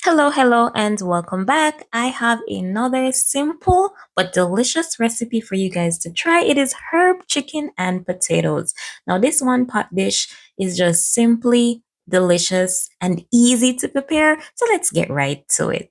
Hello, and welcome back. I have another simple but delicious recipe for you guys to try. It is herb chicken and potatoes. Now, this one pot dish is just simply delicious and easy to prepare. So, let's get right to it.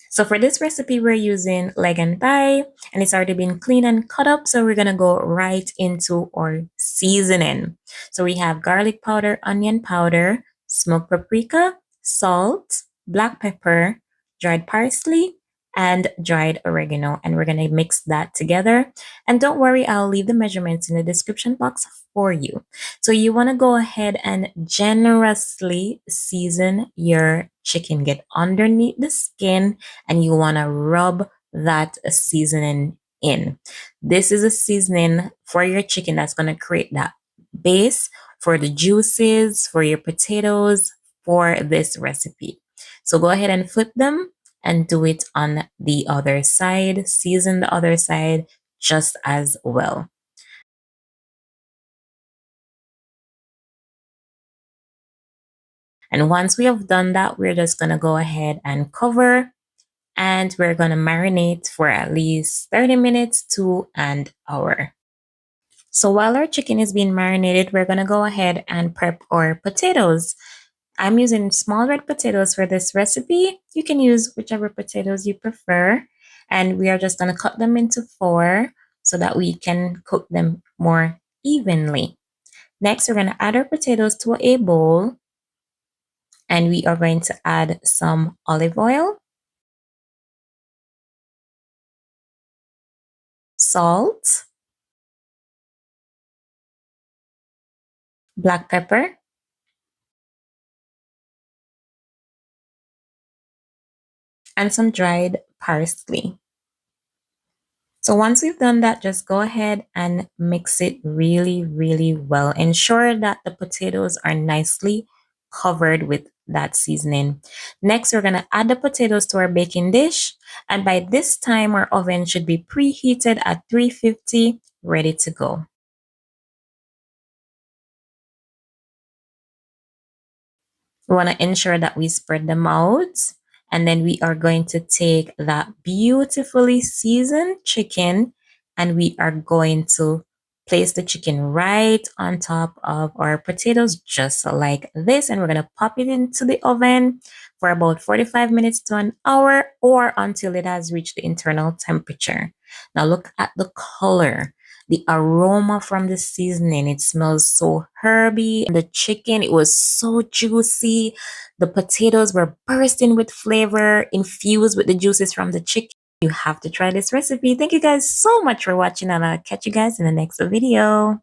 So for this recipe, we're using leg and thigh, and it's already been cleaned and cut up. So we're gonna go right into our seasoning. So we have garlic powder, onion powder, smoked paprika, salt, black pepper, dried parsley, and dried oregano. And we're gonna mix that together. And don't worry, I'll leave the measurements in the description box for you. So you wanna go ahead and generously season your chicken. Get underneath the skin and you want to rub that seasoning in. This is a seasoning for your chicken that's going to create that base for the juices, for your potatoes, for this recipe. So go ahead and flip them and do it on the other side. Season the other side just as well. And once we have done that, we're just going to go ahead and cover, and we're going to marinate for at least 30 minutes to an hour. So while our chicken is being marinated, we're going to go ahead and prep our potatoes. I'm using small red potatoes for this recipe. You can use whichever potatoes you prefer. And we are just going to cut them into 4 so that we can cook them more evenly. Next, we're going to add our potatoes to a bowl, and we are going to add some olive oil, salt, black pepper, and some dried parsley. So once we've done that, just go ahead and mix it really well. Ensure that the potatoes are nicely covered with that seasoning. Next, we're going to add the potatoes to our baking dish. And by this time, our oven should be preheated at 350, ready to go. We want to ensure that we spread them out. And then we are going to take that beautifully seasoned chicken, and we are going to place the chicken right on top of our potatoes, just like this. And we're going to pop it into the oven for about 45 minutes to an hour, or until it has reached the internal temperature. Now look at the color. The aroma from the seasoning, it smells so herby. The chicken, it was so juicy. The potatoes were bursting with flavor, infused with the juices from the chicken. You have to try this recipe. Thank you guys so much for watching, and I'll catch you guys in the next video.